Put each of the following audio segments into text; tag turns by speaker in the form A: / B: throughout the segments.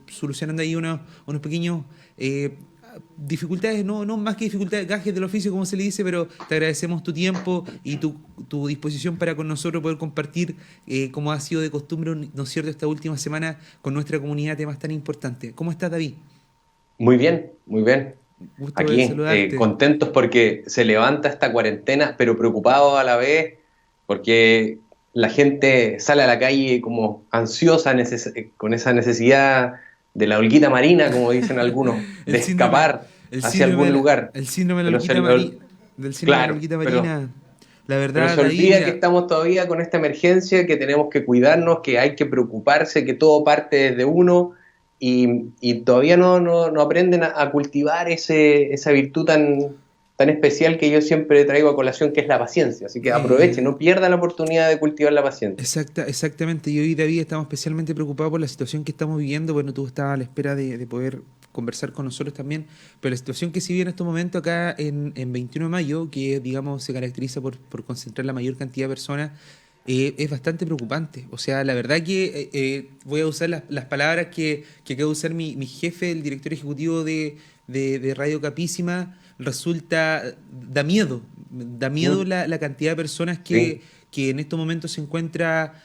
A: solucionando ahí unos pequeños dificultades, no más que dificultades, gajes del oficio, como se le dice, pero te agradecemos tu tiempo y tu disposición para con nosotros poder compartir, como ha sido de costumbre, ¿no es cierto?, esta última semana con nuestra comunidad temas tan importantes. ¿Cómo estás, David?
B: Muy bien, muy bien.
A: Gusto de
B: Aquí,
A: saludarte.
B: contentos porque se levanta esta cuarentena, pero preocupados a la vez porque la gente sale a la calle como ansiosa, con esa necesidad de la holguita marina, como dicen algunos, de
A: El síndrome,
B: escapar hacia algún lugar.
A: el síndrome de la
B: Pero se,
A: holguita
B: ol-
A: del síndrome de la
B: claro,
A: holguita
B: pero,
A: marina. La
B: pero
A: verdad,
B: se
A: David,
B: olvida que
A: mira,
B: estamos todavía con esta emergencia, que tenemos que cuidarnos, que hay que preocuparse, que todo parte desde uno y todavía no aprenden a cultivar esa virtud tan especial que yo siempre traigo a colación, que es la paciencia. Así que aprovechen,
A: eh,
B: no pierdan la oportunidad de cultivar la paciencia.
A: exactamente. Yo y David estamos especialmente preocupados por la situación que estamos viviendo. Bueno, tú estabas a la espera de poder conversar con nosotros también, pero la situación que se vive en estos momentos acá en 21 de mayo, que digamos se caracteriza por concentrar la mayor cantidad de personas, es bastante preocupante. O sea, la verdad que voy a usar las palabras que acaba de usar mi jefe, el director ejecutivo de Radio Capísima. Da miedo
B: Mm,
A: la cantidad de personas
B: sí,
A: que en estos momentos se encuentra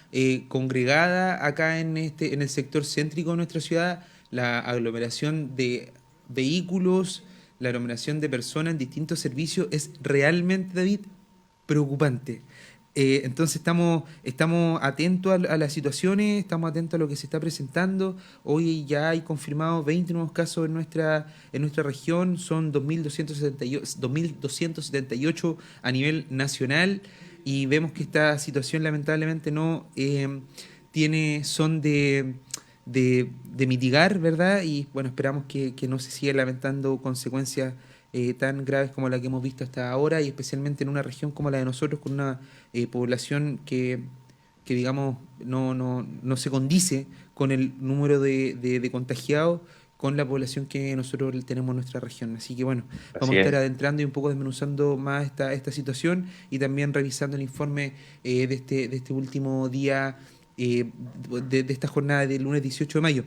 A: congregada acá en el sector céntrico de nuestra ciudad, la aglomeración de vehículos, la aglomeración de personas en distintos servicios es realmente, David, preocupante. Entonces estamos atentos a las situaciones, estamos atentos a lo que se está presentando. Hoy ya hay confirmados 20 nuevos casos en nuestra región, son 2.278 a nivel nacional y vemos que esta situación lamentablemente no son de mitigar, ¿verdad? Y bueno, esperamos que no se siga lamentando consecuencias tan graves como la que hemos visto hasta ahora y especialmente en una región como la de nosotros con una población que digamos no se condice con el número de contagiados con la población que nosotros tenemos en nuestra región. Así que bueno, vamos a
B: así
A: estar
B: es.
A: adentrando y un poco desmenuzando más esta situación y también revisando el informe de este último día de esta jornada del lunes 18 de mayo.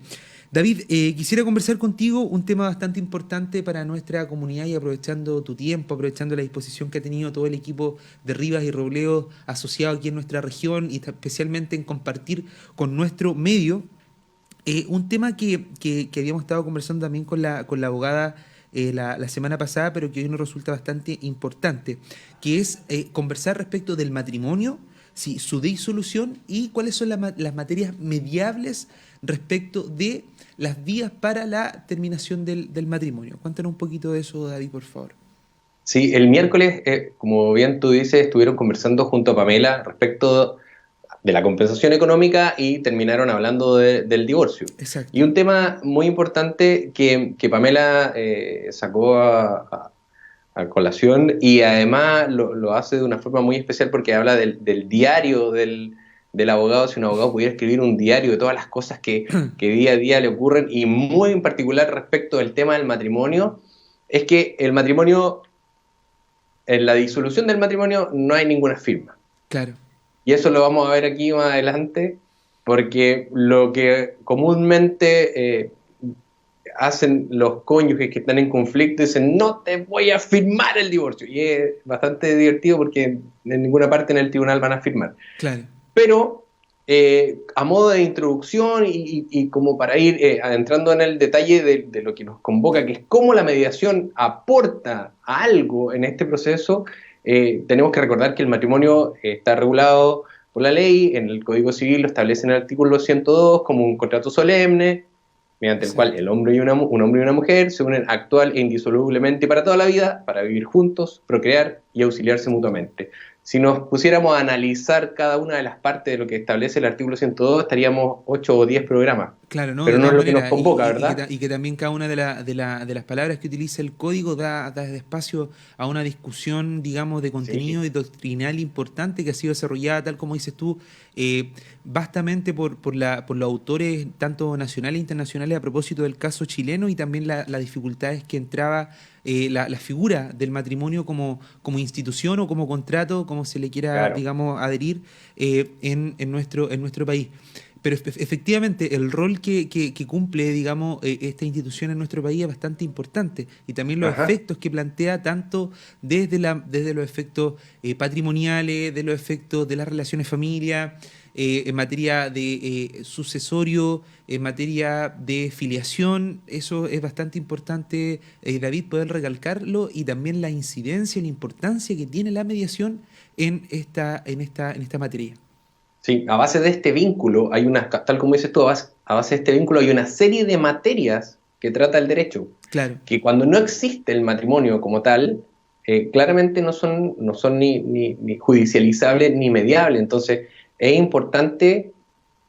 A: David, quisiera conversar contigo un tema bastante importante para nuestra comunidad y aprovechando tu tiempo, aprovechando la disposición que ha tenido todo el equipo de Rivas y Robledo asociado aquí en nuestra región y especialmente en compartir con nuestro medio un tema que habíamos estado conversando también con la abogada la semana pasada, pero que hoy nos resulta bastante importante, que es conversar respecto del matrimonio, sí, su disolución y cuáles son las materias mediables respecto de las vías para la terminación del matrimonio. Cuéntanos un poquito de eso, David, por favor.
B: Sí, el miércoles, como bien tú dices, estuvieron conversando junto a Pamela respecto de la compensación económica y terminaron hablando del divorcio. Y
A: Exacto.
B: un tema muy importante que Pamela sacó a colación y además lo hace de una forma muy especial porque habla del diario del abogado, si un abogado pudiera escribir un diario de todas las cosas que día a día le ocurren y muy en particular respecto del tema del matrimonio, es que el matrimonio, en la disolución del matrimonio no hay ninguna firma.
A: Claro.
B: Y eso lo vamos a ver aquí más adelante, porque lo que comúnmente hacen los cónyuges que están en conflicto dicen, no te voy a firmar el divorcio. Y es bastante divertido porque en ninguna parte en el tribunal van a firmar.
A: Claro.
B: Pero a modo de introducción y como para ir adentrando en el detalle de lo que nos convoca, que es cómo la mediación aporta algo en este proceso, tenemos que recordar que el matrimonio está regulado por la ley, en el Código Civil lo establece en el artículo 102 como un contrato solemne, mediante el cual
A: Exacto.
B: un hombre y una mujer se unen actual e indisolublemente para toda la vida, para vivir juntos, procrear y auxiliarse mutuamente. Si nos pusiéramos a analizar cada una de las partes de lo que establece el artículo 102, estaríamos 8 o 10 programas.
A: Claro, no,
B: Pero
A: de
B: no es
A: todas
B: lo que nos
A: maneras,
B: convoca, ¿verdad?
A: y que también cada una de las palabras que utiliza el código da espacio a una discusión, digamos, de
B: Sí,
A: contenido y doctrinal importante que ha sido desarrollada, tal como dices tú, vastamente por los autores, tanto nacionales e internacionales, a propósito del caso chileno y también las dificultades que entraba la figura del matrimonio como institución o como contrato, como se le quiera,
B: claro.
A: digamos, adherir en nuestro país. Pero efectivamente el rol que cumple, digamos, esta institución en nuestro país es bastante importante y también los
B: Ajá.
A: efectos que plantea tanto desde los efectos patrimoniales, de los efectos de las relaciones familia, en materia de sucesorio, en materia de filiación, eso es bastante importante, David, poder recalcarlo y también la incidencia y la importancia que tiene la mediación en esta materia.
B: Sí, a base de este vínculo hay una, tal como dices tú, a base de este vínculo hay una serie de materias que trata el derecho,
A: Claro.
B: que cuando no existe el matrimonio como tal, claramente no son ni judicializables ni mediables. Entonces, es importante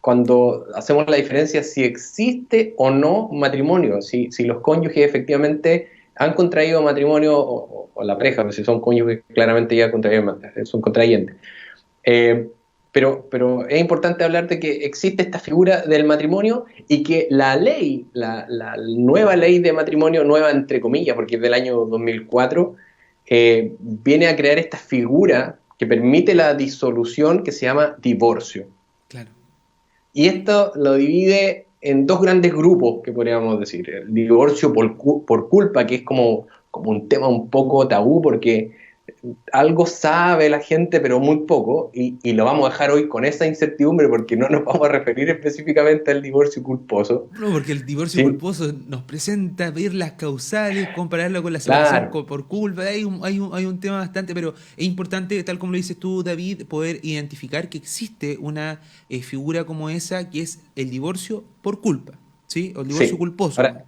B: cuando hacemos la diferencia si existe o no matrimonio, si los cónyuges efectivamente han contraído matrimonio o la pareja, pues si son cónyuges claramente ya son contrayentes. Eh, pero es importante hablar de que existe esta figura del matrimonio y que la ley, la nueva ley de matrimonio, nueva entre comillas, porque es del año 2004, viene a crear esta figura que permite la disolución que se llama divorcio.
A: Claro.
B: Y esto lo divide en dos grandes grupos, que podríamos decir. El divorcio por culpa, que es como un tema un poco tabú, porque algo sabe la gente, pero muy poco, y lo vamos a dejar hoy con esa incertidumbre, porque no nos vamos a referir específicamente al divorcio culposo.
A: No, porque el divorcio
B: Sí,
A: culposo nos presenta ver las causales, compararlo con la separación
B: claro,
A: por culpa. Hay un tema bastante, pero es importante, tal como lo dices tú, David, poder identificar que existe una figura como esa que es el divorcio por culpa, ¿sí? O el divorcio
B: sí.
A: culposo.
B: Ahora,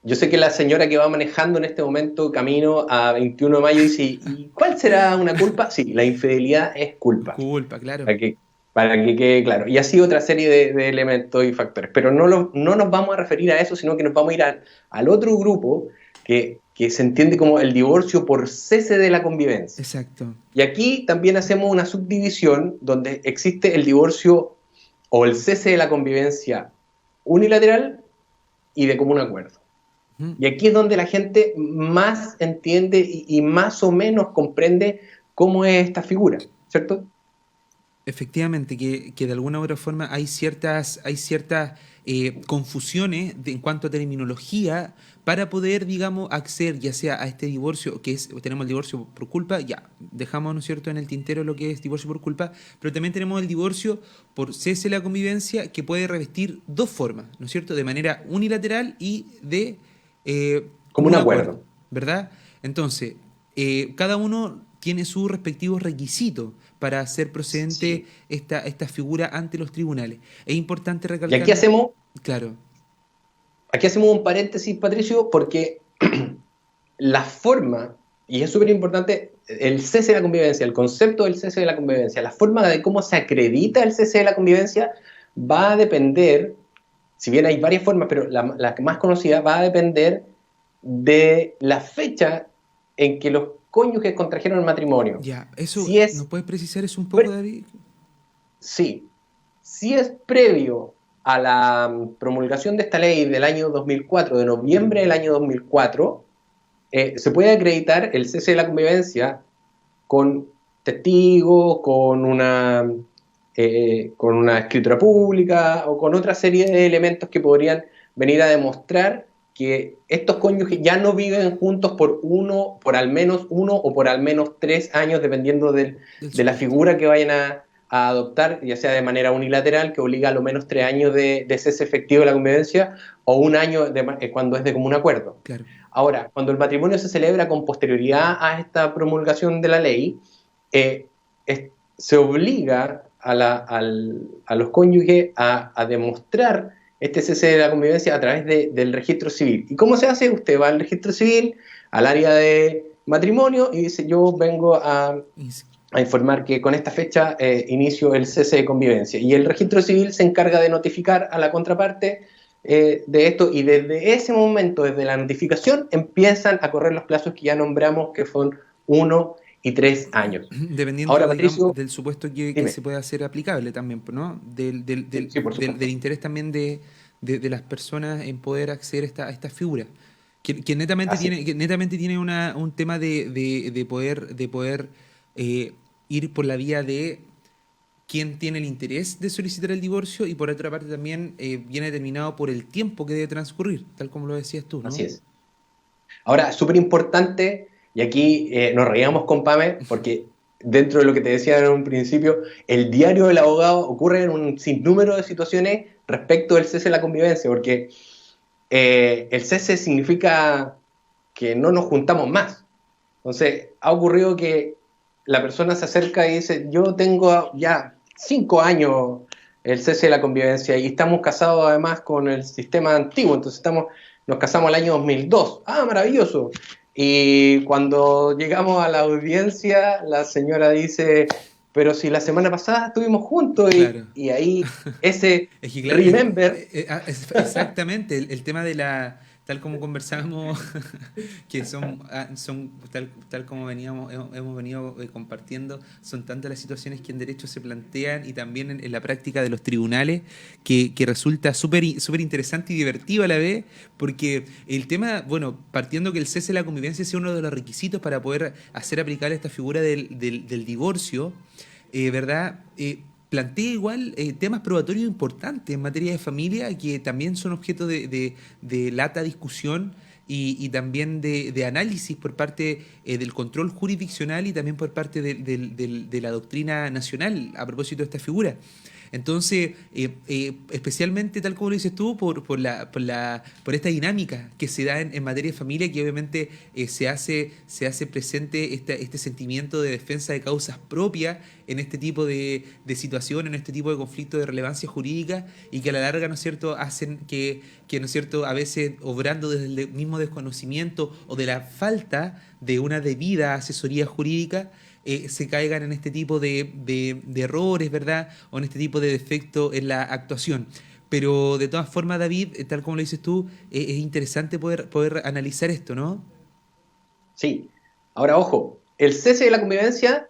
B: yo sé que la señora que va manejando en este momento camino a 21 de mayo dice, ¿y cuál será una culpa? Sí, la infidelidad es culpa.
A: Culpa, claro.
B: Para que, para que quede claro. Y así otra serie de elementos y factores. Pero no nos vamos a referir a eso, sino que nos vamos a ir al otro grupo que se entiende como el divorcio por cese de la convivencia.
A: Exacto.
B: Y aquí también hacemos una subdivisión donde existe el divorcio o el cese de la convivencia unilateral y de común acuerdo.
A: Ujú.
B: Y aquí es donde la gente más entiende y más o menos comprende cómo es esta figura, ¿cierto?
A: Efectivamente, que de alguna u otra forma hay ciertas confusiones en cuanto a terminología para poder, digamos, acceder ya sea a este divorcio, que es, tenemos el divorcio por culpa, ya, dejamos, ¿no es cierto?, en el tintero lo que es divorcio por culpa, pero también tenemos el divorcio por cese de la convivencia que puede revestir dos formas, ¿no es cierto?, de manera unilateral y de
B: Como un
A: común acuerdo,
B: acuerdo.
A: ¿verdad? Entonces, cada uno tiene sus respectivos requisitos para hacer procedente
B: Sí.
A: esta figura ante los tribunales. Es importante
B: Y
A: recalcar, claro,
B: aquí hacemos un paréntesis, Patricio, porque la forma, y es súper importante, el cese de la convivencia, el concepto del cese de la convivencia, la forma de cómo se acredita el cese de la convivencia va a depender, si bien hay varias formas, pero la más conocida va a depender de la fecha en que los cónyuges contrajeron el matrimonio.
A: ya, eso,
B: Si
A: ¿nos
B: es,
A: puedes precisar eso un poco,
B: pre-
A: David?
B: sí, si es previo a la promulgación de esta ley del año 2004, de noviembre del año 2004, se puede acreditar el cese de la convivencia con testigos, con una escritura pública o con otra serie de elementos que podrían venir a demostrar que estos cónyuges ya no viven juntos por al menos uno o por al menos 3 años, dependiendo
A: Del
B: de la
A: supuesto,
B: figura que vayan a adoptar, ya sea de manera unilateral, que obliga a lo menos 3 años de cese efectivo de la convivencia, o un año cuando es de común acuerdo.
A: claro.
B: Ahora, cuando el matrimonio se celebra con posterioridad a esta promulgación de la ley, eh, se obliga a los cónyuges a demostrar este cese de la convivencia a través del registro civil. ¿Y cómo se hace? Usted va al registro civil, al área de matrimonio, y dice, yo vengo
A: Ins-
B: a informar que con esta fecha inicio el cese de convivencia. Y el registro civil se encarga de notificar a la contraparte de esto, y desde ese momento, desde la notificación, empiezan a correr los plazos que ya nombramos, que son 1 y 3 años.
A: Dependiendo,
B: Ahora,
A: digamos,
B: Patricio,
A: del supuesto que
B: dime.
A: se pueda hacer aplicable también, pues, ¿no?
B: Sí, sí, por
A: Del
B: supuesto.
A: interés también de las personas en poder acceder a esta figura.
B: Así.
A: Que netamente tiene un tema de poder ir por la vía de quién tiene el interés de solicitar el divorcio y por otra parte también viene determinado por el tiempo que debe transcurrir, tal como lo decías tú,
B: Así
A: ¿no?
B: es. Ahora, súper importante, y aquí nos reíamos con Pame, porque dentro de lo que te decía en un principio, el diario del abogado ocurre en un sinnúmero de situaciones respecto del cese de la convivencia, porque el cese significa que no nos juntamos más. Entonces, ha ocurrido que la persona se acerca y dice, yo tengo ya 5 años el cese de la convivencia y estamos casados además con el sistema antiguo, entonces nos casamos el año 2002. Ah, maravilloso. Y cuando llegamos a la audiencia, la señora dice, pero si la semana pasada estuvimos juntos
A: Claro.
B: y ahí ese
A: Es que, claro,
B: remember,
A: exactamente, el tema de tal como conversamos, que son tal como hemos venido compartiendo, son tantas las situaciones que en derecho se plantean y también en la práctica de los tribunales, que resulta súper interesante y divertido a la vez, porque el tema, bueno, partiendo que el cese de la convivencia sea uno de los requisitos para poder hacer aplicar esta figura del divorcio, ¿verdad? Plantea igual temas probatorios importantes en materia de familia que también son objeto de lata discusión y también de análisis por parte del control jurisdiccional y también por parte de la doctrina nacional a propósito de esta figura. Entonces, especialmente tal como lo dices tú, por esta dinámica que se da en materia de familia, que obviamente se hace presente este sentimiento de defensa de causas propias en este tipo de situación, en este tipo de conflictos de relevancia jurídica y que a la larga, ¿no es cierto?, hacen que ¿no es cierto?, a veces obrando desde el mismo desconocimiento o de la falta de una debida asesoría jurídica, se caigan en este tipo de errores, ¿verdad? O en este tipo de defectos en la actuación. Pero de todas formas, David, tal como lo dices tú, es interesante poder analizar esto, ¿no?
B: sí. Ahora, ojo, el cese de la convivencia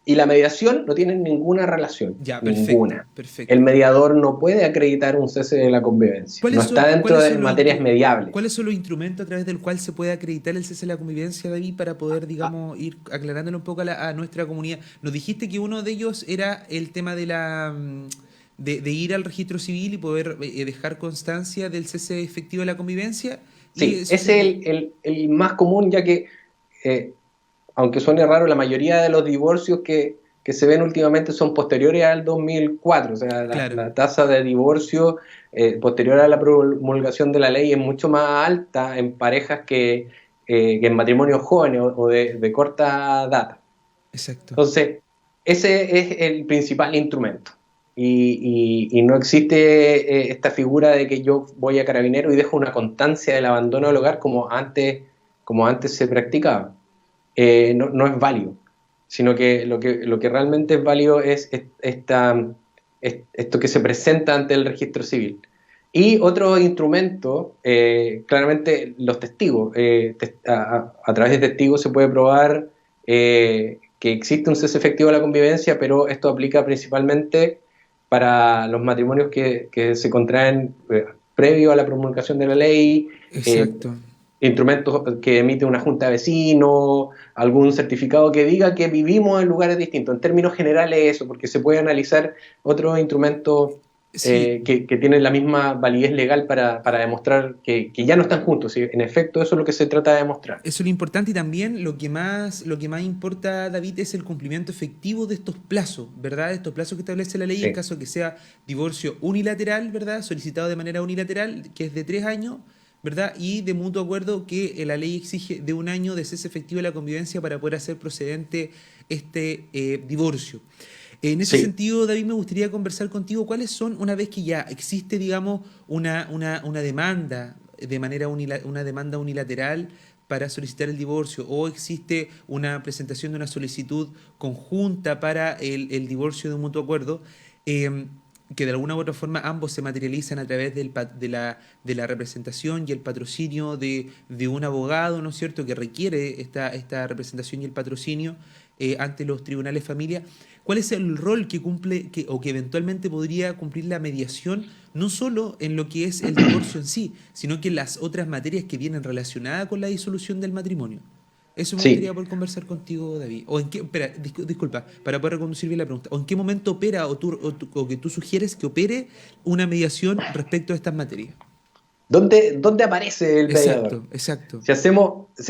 B: y la mediación no tienen ninguna relación,
A: Ya, perfecto,
B: ninguna. El
A: perfecto.
B: mediador no puede acreditar un cese de la convivencia, no
A: ¿Cuáles
B: está
A: son,
B: dentro
A: cuáles
B: de
A: son los
B: materias mediables.
A: cuáles son los instrumentos a través del cual se puede acreditar el cese de la convivencia, David, para poder,
B: Ah,
A: digamos, ir aclarándolo un poco a nuestra comunidad? Nos dijiste que uno de ellos era el tema de ir al registro civil y poder dejar constancia del cese efectivo de la convivencia. Y
B: sí,
A: eso
B: ese
A: sería.
B: es el más común, ya que, eh, aunque suene raro, la mayoría de los divorcios que se ven últimamente son posteriores al 2004, o sea,
A: Claro,
B: la tasa de divorcio posterior a la promulgación de la ley es mucho más alta en parejas que en matrimonios jóvenes o de corta data.
A: exacto.
B: Entonces, ese es el principal instrumento. Y no existe esta figura de que yo voy a carabinero y dejo una constancia del abandono del hogar como antes se practicaba. No, no es válido, sino que lo que realmente es válido es esto que se presenta ante el registro civil. Y otro instrumento, claramente los testigos. A través de testigos se puede probar que existe un cese efectivo de la convivencia, pero esto aplica principalmente para los matrimonios que se contraen previo a la promulgación de la ley, eh,
A: Exacto.
B: instrumentos que emite una junta de vecinos, algún certificado que diga que vivimos en lugares distintos. En términos generales eso, porque se puede analizar otros instrumentos
A: Sí,
B: que tienen la misma validez legal para demostrar que ya no están juntos. ¿Sí? En efecto, eso es lo que se trata de demostrar.
A: eso es lo importante y también lo que más importa, David, es el cumplimiento efectivo de estos plazos, ¿verdad? Estos plazos que establece la ley en
B: Sí,
A: caso que sea divorcio unilateral, ¿verdad? Solicitado de manera unilateral, que es de 3 años, ¿verdad? Y de mutuo acuerdo que la ley exige de 1 año de cese efectivo de la convivencia para poder hacer procedente este divorcio. En ese
B: sí.
A: sentido, David, me gustaría conversar contigo cuáles son, una vez que ya existe, digamos, una demanda una demanda unilateral para solicitar el divorcio o existe una presentación de una solicitud conjunta para el divorcio de un mutuo acuerdo, eh, que de alguna u otra forma ambos se materializan a través de la representación y el patrocinio de un abogado, ¿no es cierto?, que requiere esta representación y el patrocinio ante los tribunales familia. ¿Cuál es el rol que cumple o que eventualmente podría cumplir la mediación, no solo en lo que es el divorcio en sí, sino que en las otras materias que vienen relacionadas con la disolución del matrimonio? Eso me
B: Sí.
A: gustaría poder conversar contigo, David. O en qué, espera, disculpa, para poder reconducir bien la pregunta. ¿O en qué momento opera o que tú sugieres que opere una mediación respecto a estas materias?
B: ¿Dónde aparece el mediador?
A: Exacto, exacto.
B: Si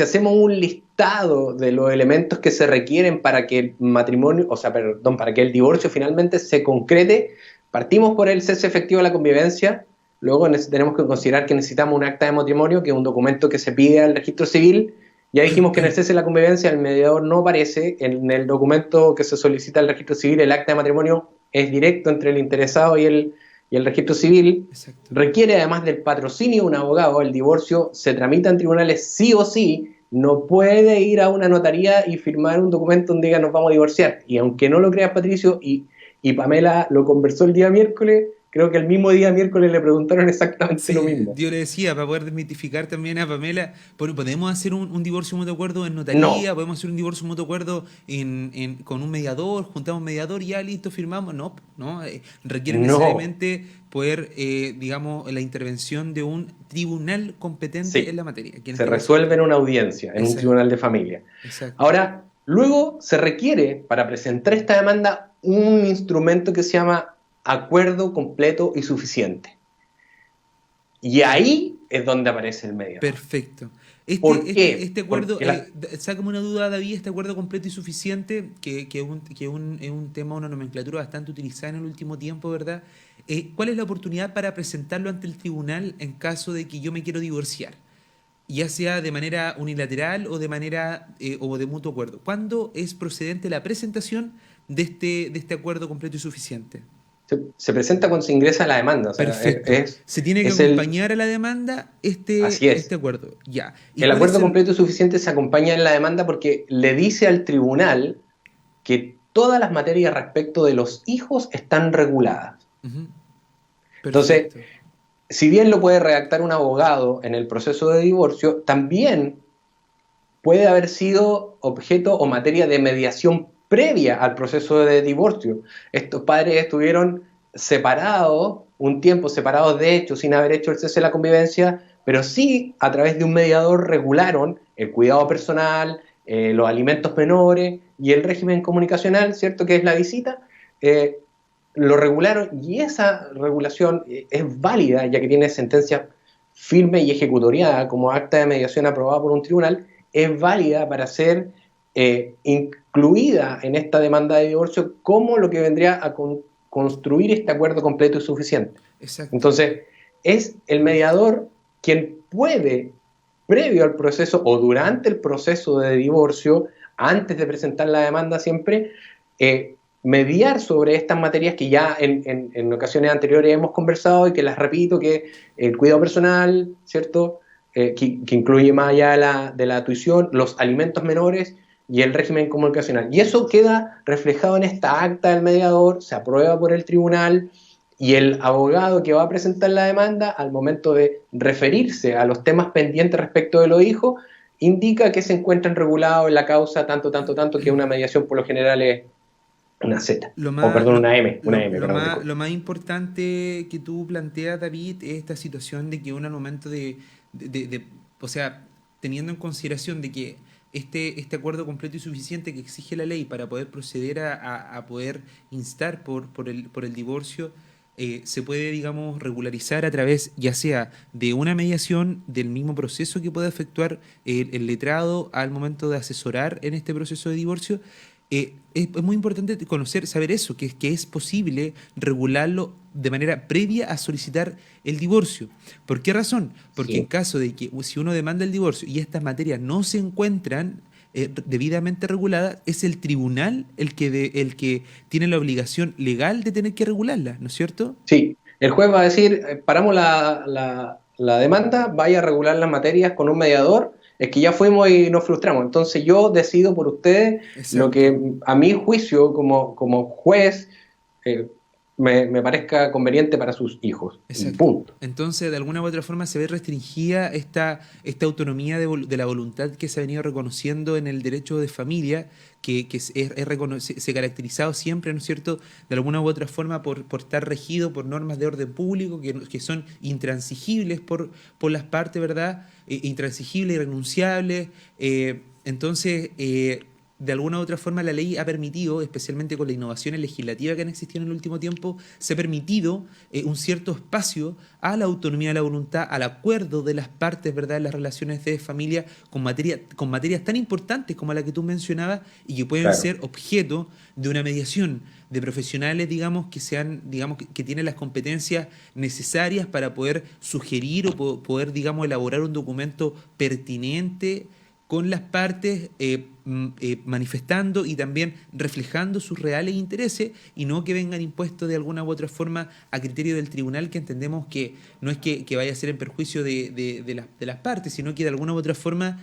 B: hacemos un listado de los elementos que se requieren para que el matrimonio, o sea, perdón, para que el divorcio finalmente se concrete, partimos por el cese efectivo de la convivencia, luego tenemos que considerar que necesitamos un acta de matrimonio, que es un documento que se pide al registro civil. Ya dijimos que en el cese de la convivencia el mediador no aparece, en el documento que se solicita al registro civil el acta de matrimonio es directo entre el interesado y el registro civil.
A: Exacto.
B: Requiere además del patrocinio de un abogado. El divorcio se tramita en tribunales sí o sí. No puede ir a una notaría y firmar un documento donde diga nos vamos a divorciar. Y aunque no lo creas, Patricio, y Pamela lo conversó el día miércoles, creo que el mismo día miércoles le preguntaron exactamente lo
A: Sí,
B: mismo.
A: yo le decía, para poder desmitificar también a Pamela, ¿podemos hacer un divorcio mutuo acuerdo en notaría?
B: No,
A: ¿Podemos hacer un divorcio mutuo acuerdo con un mediador? ¿Juntamos un mediador y ya listo, firmamos? No, no, requiere
B: no.
A: necesariamente poder, digamos, la intervención de un tribunal competente en
B: Sí,
A: la materia, que en
B: se
A: este caso es
B: resuelve
A: usted.
B: en una audiencia, en un
A: Exacto,
B: tribunal de familia.
A: exacto.
B: Ahora, luego se requiere para presentar esta demanda un instrumento que se llama acuerdo completo y suficiente. Y
A: Ya.
B: ahí es donde aparece el mediador.
A: Perfecto.
B: ¿Por qué?
A: Este acuerdo,
B: Porque la...
A: sácame una duda, David, este acuerdo completo y suficiente, es un tema, una nomenclatura bastante utilizada en el último tiempo, ¿verdad? ¿Cuál es la oportunidad para presentarlo ante el tribunal en caso de que yo me quiero divorciar? Ya sea de manera unilateral o de manera o de mutuo acuerdo. ¿Cuándo es procedente la presentación de este acuerdo completo y suficiente?
B: se presenta cuando se ingresa la demanda. O sea,
A: Perfecto. Se tiene que
B: es el...
A: acompañar a la demanda
B: Así
A: este
B: es.
A: acuerdo. Ya. ¿Y
B: El
A: cuál es
B: acuerdo
A: el...?
B: completo y suficiente se acompaña en la demanda porque le dice al tribunal que todas las materias respecto de los hijos están reguladas.
A: Ujú.
B: Entonces,
A: Perfecto.
B: si bien lo puede redactar un abogado en el proceso de divorcio, también puede haber sido objeto o materia de mediación previa al proceso de divorcio. Estos padres estuvieron separados, un tiempo separados de hecho, sin haber hecho el cese de la convivencia, pero sí a través de un mediador regularon el cuidado personal, los alimentos menores y el régimen comunicacional, ¿cierto? Que es la visita. eh, lo regularon y esa regulación es válida ya que tiene sentencia firme y ejecutoriada como acta de mediación aprobada por un tribunal, es válida para ser incluida en esta demanda de divorcio como lo que vendría a construir este acuerdo completo y suficiente.
A: Exacto.
B: Entonces, es el mediador quien puede, previo al proceso o durante el proceso de divorcio, antes de presentar la demanda siempre, mediar sobre estas materias que ya en ocasiones anteriores hemos conversado y que las repito, que el cuidado personal, ¿cierto? Que incluye más allá de la tuición, los alimentos menores y el régimen comunicacional. Y eso queda reflejado en esta acta del mediador, se aprueba por el tribunal y el abogado que va a presentar la demanda, al momento de referirse a los temas pendientes respecto de los hijos, indica que se encuentran regulados en la causa tanto, tanto, tanto, que una mediación por lo general es una Z,
A: Lo
B: o
A: más,
B: perdón, una M, perdón,
A: lo
B: disculpe.
A: más importante que tú planteas, David, es esta situación de que uno al momento o sea, teniendo en consideración de que este acuerdo completo y suficiente que exige la ley para poder proceder a poder instar por el divorcio, se puede, digamos, regularizar a través ya sea de una mediación del mismo proceso que puede efectuar el letrado al momento de asesorar en este proceso de divorcio. Es muy importante conocer, saber eso, que es posible regularlo de manera previa a solicitar el divorcio. ¿Por qué razón? Porque en
B: Sí,
A: caso de que si uno demanda el divorcio y estas materias no se encuentran debidamente reguladas, es el tribunal el que tiene la obligación legal de tener que regularlas, ¿no es cierto?
B: sí. El juez va a decir, paramos la demanda, vaya a regular las materias con un mediador, es que ya fuimos y nos frustramos. Entonces yo decido por ustedes lo
A: Exacto.
B: que a mi juicio como juez eh, me parezca conveniente para sus hijos. Y
A: Exacto.
B: punto.
A: Entonces, de alguna u otra forma se ve restringida esta autonomía de la voluntad que se ha venido reconociendo en el derecho de familia, que se ha caracterizado siempre, ¿no es cierto?, de alguna u otra forma por estar regido por normas de orden público que son intransigibles por las partes, ¿verdad? Intransigibles, irrenunciables. Entonces, de alguna u otra forma la ley ha permitido, especialmente con las innovaciones legislativas que han existido en el último tiempo, se ha permitido un cierto espacio a la autonomía de la voluntad, al acuerdo de las partes, ¿verdad?, en las relaciones de familia con materias tan importantes como la que tú mencionabas y que pueden
B: Claro.
A: ser objeto de una mediación de profesionales, digamos, que sean, digamos, que tienen las competencias necesarias para poder sugerir o poder, digamos, elaborar un documento pertinente con las partes manifestando y también reflejando sus reales intereses y no que vengan impuestos de alguna u otra forma a criterio del tribunal, que entendemos que no es que vaya a ser en perjuicio de las partes, sino que de alguna u otra forma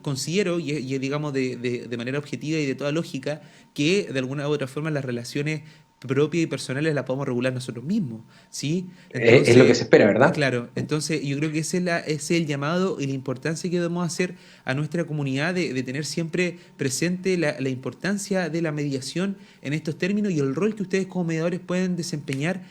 A: considero, y digamos de manera objetiva y de toda lógica, que de alguna u otra forma las relaciones propias y personales las podemos regular nosotros mismos, ¿sí?
B: Es lo que
A: Entonces,
B: se espera, ¿verdad?
A: claro, entonces yo creo que ese es el llamado y la importancia que debemos hacer a nuestra comunidad de tener siempre presente la importancia de la mediación en estos términos y el rol que ustedes como mediadores pueden desempeñar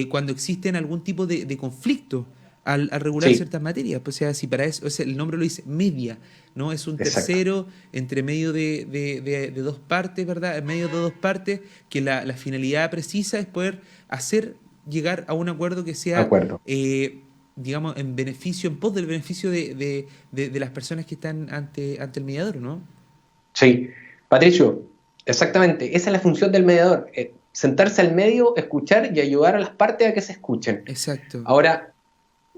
A: cuando existen algún tipo de conflicto al regular
B: Sí,
A: ciertas materias. Pues, o sea, si para eso, o sea, el nombre lo dice, media, ¿no? Es un
B: exacto.
A: tercero entre medio de dos partes, ¿verdad? En medio de dos partes, que la finalidad precisa es poder hacer llegar a un acuerdo que
B: De
A: sea
B: acuerdo.
A: digamos, en beneficio, en pos del beneficio de las personas que están ante el mediador, ¿no?
B: Sí, Patricio, exactamente, esa es la función del mediador, sentarse al medio, escuchar y ayudar a las partes a que se escuchen.
A: Exacto.
B: Ahora,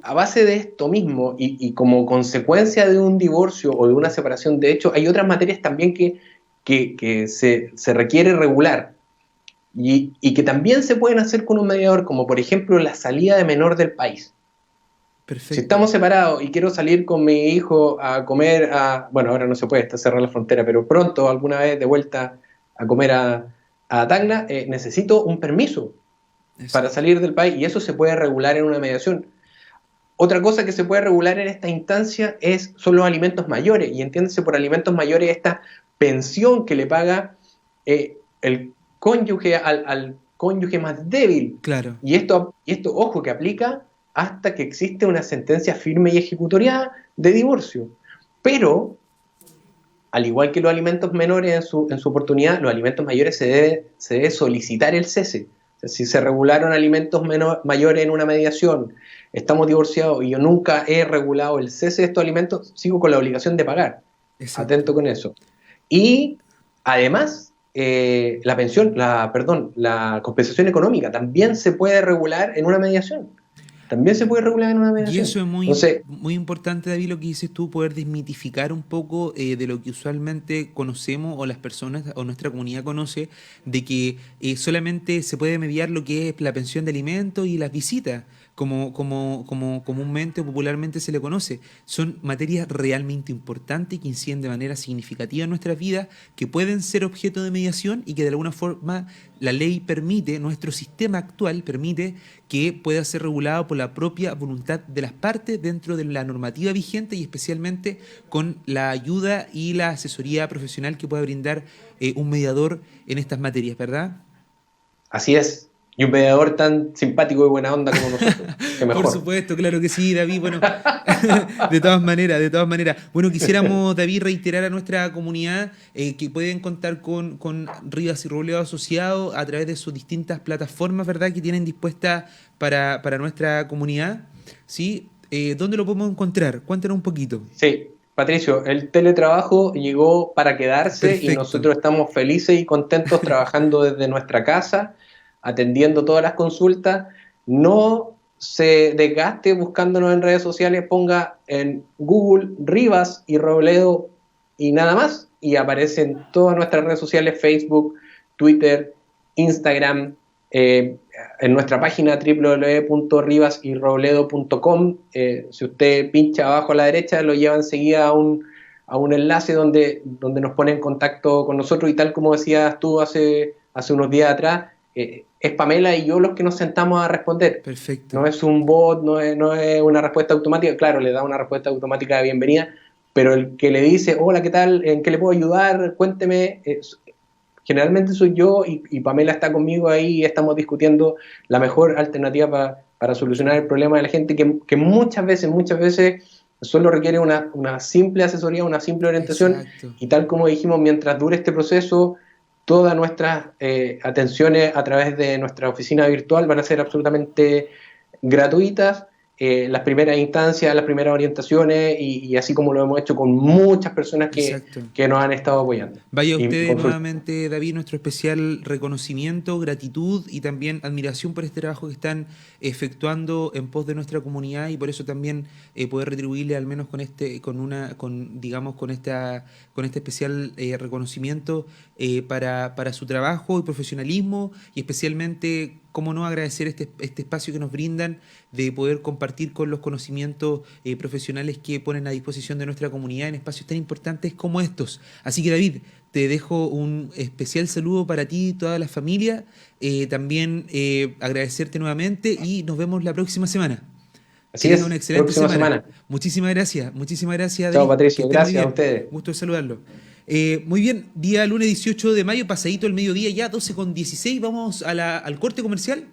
B: a base de esto mismo y como consecuencia de un divorcio o de una separación de hecho, hay otras materias también que se requiere regular y que también se pueden hacer con un mediador, como por ejemplo la salida de menor del país. Si
A: Perfecto.
B: estamos separados y quiero salir con mi hijo a comer bueno, ahora no se puede, está cerrada la frontera, pero pronto, alguna vez de vuelta a comer a Tacna, necesito un permiso para
A: Exacto.
B: salir del país y eso se puede regular en una mediación. Otra cosa que se puede regular en esta instancia son los alimentos mayores, y entiéndase por alimentos mayores esta pensión que le paga el cónyuge al cónyuge más débil.
A: Claro.
B: Y esto, ojo, que aplica hasta que existe una sentencia firme y ejecutoriada de divorcio. Pero, al igual que los alimentos menores en su oportunidad, los alimentos mayores se debe solicitar el cese. O sea, si se regularon alimentos mayores en una mediación, estamos divorciados y yo nunca he regulado el cese de estos alimentos, sigo con la obligación de pagar.
A: Exacto.
B: Atento con eso. Y además, la compensación económica también se puede regular en una mediación. También se puede regular en una
A: Y
B: mediación.
A: eso es
B: Entonces,
A: muy importante, David, lo que dices tú, poder desmitificar un poco de lo que usualmente conocemos o las personas o nuestra comunidad conoce, de que solamente se puede mediar lo que es la pensión de alimentos y las visitas, como comúnmente o popularmente se le conoce. Son materias realmente importantes que inciden de manera significativa en nuestras vidas, que pueden ser objeto de mediación y que de alguna forma la ley permite, nuestro sistema actual permite que pueda ser regulado por la propia voluntad de las partes dentro de la normativa vigente y especialmente con la ayuda y la asesoría profesional que pueda brindar un mediador en estas materias, ¿verdad?
B: así es. Y un mediador tan simpático y buena onda como nosotros. Qué
A: Por
B: mejor.
A: supuesto, claro que sí, David. Bueno, de todas maneras, de todas maneras. Bueno, quisiéramos, David, reiterar a nuestra comunidad que pueden contar con Rivas y Robledo Asociados a través de sus distintas plataformas, ¿verdad? Que tienen dispuestas para nuestra comunidad. ¿Sí? ¿Dónde lo podemos encontrar? Cuéntanos un poquito.
B: Sí, Patricio, el teletrabajo llegó para quedarse y
A: Perfecto.
B: nosotros estamos felices y contentos trabajando desde nuestra casa, atendiendo todas las consultas. No se desgaste buscándonos en redes sociales, ponga en Google Rivas y Robledo y nada más, y aparecen todas nuestras redes sociales, Facebook, Twitter, Instagram, eh, en nuestra página www.rivasyrobledo.com. Si usted pincha abajo a la derecha, lo lleva enseguida a un enlace donde nos pone en contacto con nosotros, y tal como decías tú hace unos días atrás, es Pamela y yo los que nos sentamos a responder.
A: Perfecto.
B: No es un bot, no es una respuesta automática. Claro, le da una respuesta automática de bienvenida, pero el que le dice, hola, ¿qué tal? ¿En qué le puedo ayudar? Cuénteme. Generalmente soy yo, y Pamela está conmigo ahí, y estamos discutiendo la mejor alternativa para solucionar el problema de la gente que muchas veces solo requiere una simple asesoría, una simple orientación,
A: Exacto.
B: y tal como dijimos, mientras dure este proceso, todas nuestras atenciones a través de nuestra oficina virtual van a ser absolutamente gratuitas. Las primeras instancias, las primeras orientaciones, y así como lo hemos hecho con muchas personas
A: Exacto.
B: que nos han estado apoyando.
A: Vaya a
B: Y
A: ustedes
B: consulta.
A: nuevamente, David, nuestro especial reconocimiento, gratitud y también admiración por este trabajo que están efectuando en pos de nuestra comunidad, y por eso también poder retribuirle al menos con digamos, con este especial reconocimiento para su trabajo y profesionalismo, y especialmente, cómo no, agradecer este espacio que nos brindan de poder compartir con los conocimientos profesionales que ponen a disposición de nuestra comunidad en espacios tan importantes como estos. Así que, David, te dejo un especial saludo para ti y toda la familia. También agradecerte nuevamente y nos vemos la próxima semana. Que
B: Así
A: tenga una
B: es,
A: excelente
B: próxima
A: semana.
B: semana.
A: Muchísimas gracias,
B: Chao
A: David. Que
B: Patricio,
A: esté muy
B: gracias a
A: bien.
B: ustedes.
A: Gusto de saludarlo. Muy bien, día lunes 18 de mayo, pasadito el mediodía ya, 12:16. Vamos al corte comercial.